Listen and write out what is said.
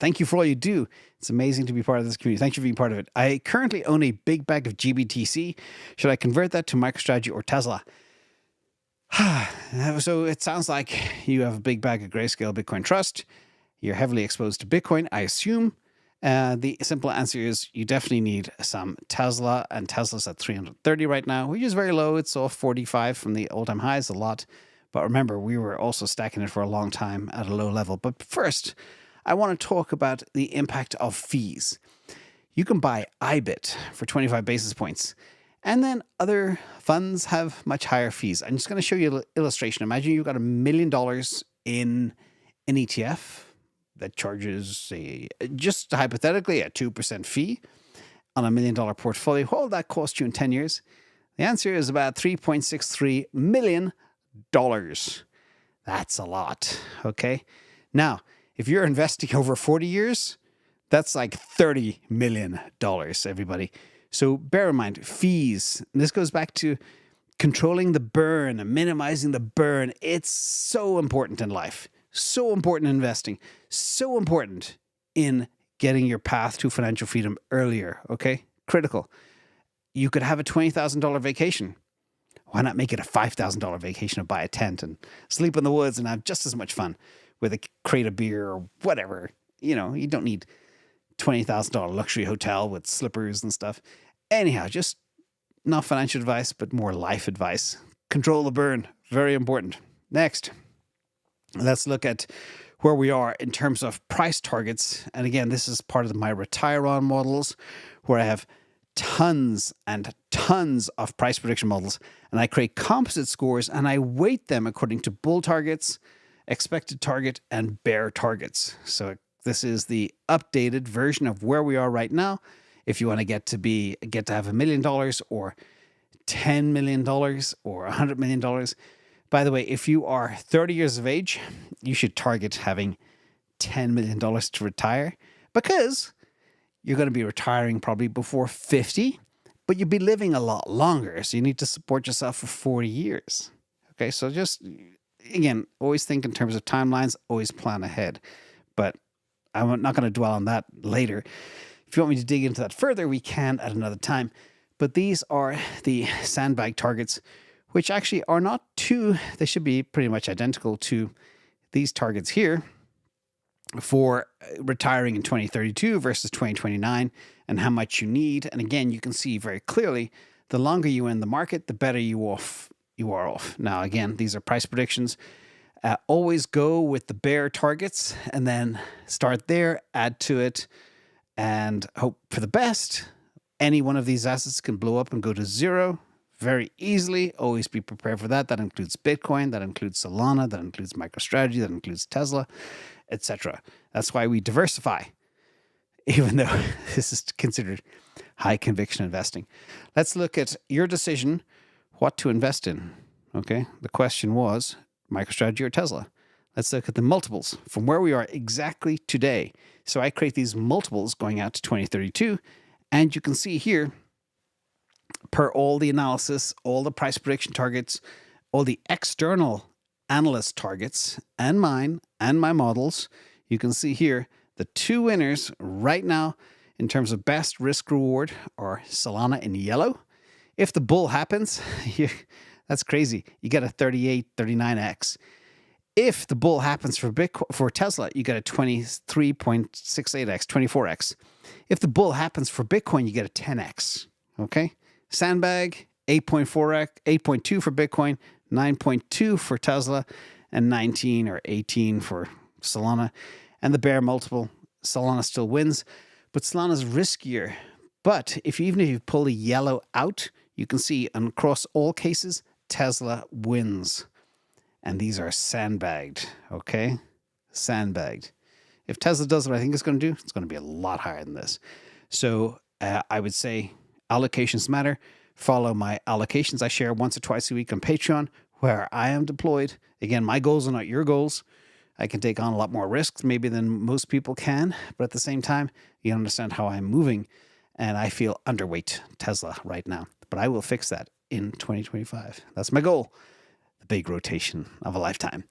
Thank you for all you do. It's amazing to be part of this community. Thank you for being part of it. I currently own a big bag of GBTC. Should I convert that to MicroStrategy or Tesla? So it sounds like you have a big bag of Grayscale Bitcoin Trust. You're heavily exposed to Bitcoin, I assume. The simple answer is you definitely need some Tesla, and Tesla's at 330 right now, which is very low. It's off 45 from the all-time highs, a lot. But remember, we were also stacking it for a long time at a low level. But first, I want to talk about the impact of fees. You can buy IBIT for 25 basis points, and then other funds have much higher fees. I'm just going to show you an illustration. Imagine you've got $1 million in an ETF that charges just hypothetically a 2% fee on $1 million portfolio. What will that cost you in 10 years? The answer is about $3.63 million. That's a lot, okay? Now, if you're investing over 40 years, that's like $30 million, everybody. So bear in mind, fees. And this goes back to controlling the burn and minimizing the burn. It's so important in life, so important in investing, so important in getting your path to financial freedom earlier, okay? Critical. You could have a $20,000 vacation. Why not make it a $5,000 vacation and buy a tent and sleep in the woods and have just as much fun with a crate of beer or whatever? You know, you don't need $20,000 luxury hotel with slippers and stuff. Anyhow, just not financial advice, but more life advice. Control the burn. Very important. Next, let's look at where we are in terms of price targets. And again, this is part of my retire on models where I have tons and tons of price prediction models, and I create composite scores and I weight them according to bull targets, expected target, and bear targets. So this is the updated version of where we are right now. If you want to get to have $1 million or $10 million or $100 million. By the way, if you are 30 years of age, you should target having $10 million to retire, because you're going to be retiring probably before 50, but you'll be living a lot longer. So you need to support yourself for 40 years. Okay, so just, again, always think in terms of timelines, always plan ahead. But I'm not going to dwell on that later. If you want me to dig into that further, we can at another time. But these are the sandbag targets, which actually are not they should be pretty much identical to these targets here for retiring in 2032 versus 2029 and how much you need. And again, you can see very clearly, the longer you're in the market, the better you are off. Now, again, these are price predictions. Always go with the bear targets and then start there, add to it, and hope for the best. Any one of these assets can blow up and go to zero very easily. Always be prepared for that. That includes Bitcoin, that includes Solana, that includes MicroStrategy, that includes Tesla, etc. That's why we diversify, even though this is considered high conviction investing. Let's look at your decision what to invest in. Okay, the question was MicroStrategy or Tesla. Let's look at the multiples from where we are exactly today. So I create these multiples going out to 2032, and you can see here, per all the analysis, all the price prediction targets, all the external analyst targets, and mine and my models, you can see here the two winners right now in terms of best risk reward are Solana in yellow. If the bull happens, that's crazy. You get a 38, 39x. If the bull happens for Tesla, you get a 23.68x, 24x. If the bull happens for Bitcoin, you get a 10x. Okay? Sandbag, 8.4x, 8.2 for Bitcoin, 9.2 for Tesla, and 19 or 18 for Solana. And the bear multiple, Solana still wins, but Solana's riskier. But even if you pull the yellow out, you can see across all cases, Tesla wins. And these are sandbagged, okay? Sandbagged. If Tesla does what I think it's going to do, it's going to be a lot higher than this. So I would say allocations matter. Follow my allocations I share once or twice a week on Patreon, where I am deployed. Again, my goals are not your goals. I can take on a lot more risks maybe than most people can, but at the same time, you understand how I'm moving, and I feel underweight Tesla right now. But I will fix that in 2025. That's my goal. The big rotation of a lifetime.